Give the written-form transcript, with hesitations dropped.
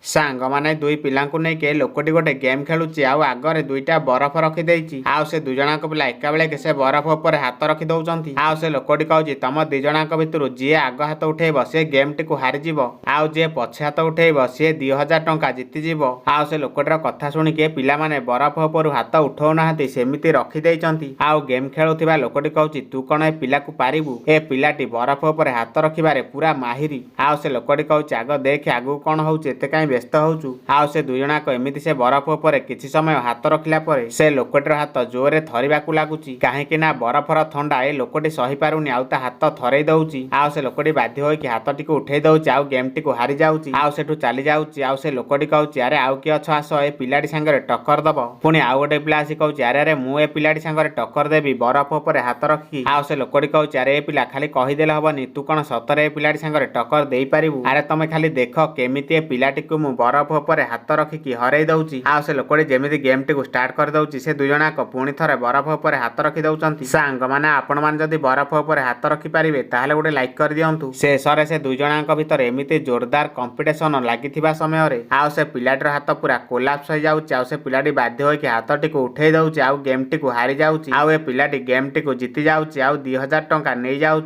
ସାଙ୍ଗମାନେ ଦୁଇ ପିଲାଙ୍କୁ ନେଇକି ଏ ଲୋକଟି ଗୋଟେ ଗେମ୍ ଖେଳୁଛି। ଆଉ ଆଗରେ ଦୁଇଟା ବରଫ ରଖିଦେଇଛି। ଆଉ ସେ ଦୁଇଜଣଙ୍କ ପିଲା ଏକାବେଳେକେ ସେ ବରଫ ଉପରେ ହାତ ରଖି ଦଉଛନ୍ତି। ଆଉ ସେ ଲୋକଟି କହୁଛି ତମ ଦିଜଣଙ୍କ ଭିତରୁ ଯିଏ ଆଗ ହାତ ଉଠେଇବ ସେ ଗେମ୍ ଟିକୁ ହାରିଯିବ। ଆଉ ଯିଏ ପଛେ ହାତ ଉଠେଇବ ସିଏ 2000 ଟଙ୍କା ଜିତିଯିବ। ଆଉ ସେ ଲୋକଟିର କଥା ଶୁଣିକି ଏ ପିଲାମାନେ ବରଫ ଉପରୁ ହାତ ଉଠଉନାହାନ୍ତି, ସେମିତି ରଖିଦେଇଛନ୍ତି। ଆଉ ଗେମ୍ ଖେଳୁଥିବା ଲୋକଟି କହୁଛି ତୁ କଣ ଏ ପିଲାକୁ ପାରିବୁ? ଏ ପିଲାଟି ବରଫ ଉପରେ ହାତ ରଖିବାରେ ପୁରା ମାହିରି। ଆଉ ସେ ଲୋକଟି କହୁଛି ଆଗ ଦେଖେ ଆଗକୁ କଣ ହଉଛି, ଏତେ କାହିଁ ବ୍ୟସ୍ତ ହଉଛୁ? ଆଉ ସେ ଦୁଇଜଣାକ ଏମିତି ସେ ବରଫ ଉପରେ କିଛି ସମୟ ହାତ ରଖିଲା ପରେ ସେ ଲୋକଟିର ହାତ ଜୋରରେ ଥରିବାକୁ ଲାଗୁଛି। କାହିଁକି ନା ବରଫର ଥଣ୍ଡା ଏ ଲୋକଟି ସହିପାରୁନି, ଆଉ ତା ହାତ ଥରେଇ ଦଉଛି। ଆଉ ସେ ଲୋକଟି ବାଧ୍ୟ ହୋଇକି ହାତଟିକୁ ଉଠେଇ ଦଉଛି, ଆଉ ଗେମ୍ ଟିକୁ ହାରି ଯାଉଛି। ଆଉ ସେଠୁ ଚାଲି ଯାଉଛି। ଆଉ ସେ ଲୋକଟି କହୁଛି ଆରେ ଆଉ କିଏ ଅଛ, ଆସ ଏ ପିଲାଟି ସାଙ୍ଗରେ ଟକ୍କର ଦବ। ପୁଣି ଆଉ ଗୋଟେ ପିଲା ଆସି କହୁଛି ଆରେ ଆରେ ମୁଁ ଏ ପିଲାଟି ସାଙ୍ଗରେ ଟକ୍କର ଦେବି ବରଫ ଉପରେ ହାତ ରଖି। ଆଉ ସେ ଲୋକଟି କହୁଛି ଆରେ ଏ ପିଲା ଖାଲି କହିଦେଲେ ହବନି, ତୁ କଣ ସତରେ ଏ ପିଲାଟି ସାଙ୍ଗରେ ଟକ୍କର ଦେଇପାରିବୁ? ଆରେ ତମେ ଖାଲି ଦେଖ କେମିତି ଏ ପିଲାଟିକୁ ମୁଁ ବରଫ ଉପରେ ହାତ ରଖିକି ହରେଇ ଦଉଛି। ଆଉ ସେ ଲୋକଟି ଯେମିତି ଗେମ୍ ଟିକୁ ଷ୍ଟାର୍ଟ କରିଦଉଛି ସେ ଦୁଇଜଣାକ ପୁଣି ଥରେ ବରଫ ଉପରେ ହାତ ରଖି ଦଉଛନ୍ତି। ସାଙ୍ଗମାନେ ଆପଣମାନେ ଯଦି ବରଫ ଉପରେ ହାତ ରଖିପାରିବେ ତାହେଲେ ଗୋଟେ ଲାଇକ୍ କରିଦିଅନ୍ତୁ। ଶେଷରେ ସେ ଦୁଇଜଣଙ୍କ ଭିତରେ ଏମିତି ଜୋରଦାର କମ୍ପିଟିସନ ଲାଗିଥିବା ସମୟରେ ଆଉ ସେ ପିଲାଟିର ହାତ ପୁରା କୋଲାପ୍ସ ହେଇଯାଉଛି। ଆଉ ସେ ପିଲାଟି ବାଧ୍ୟ ହୋଇକି ହାତଟିକୁ ଉଠେଇ ଦଉଛି, ଆଉ ଗେମ୍ ଟିକୁ ହାରି ଯାଉଛି। ଆଉ ଏ ପିଲାଟି ଗେମ୍ ଟିକୁ ଜିତି ଯାଉଛି, ଆଉ 2000 ଟଙ୍କା ନେଇଯାଉଛି।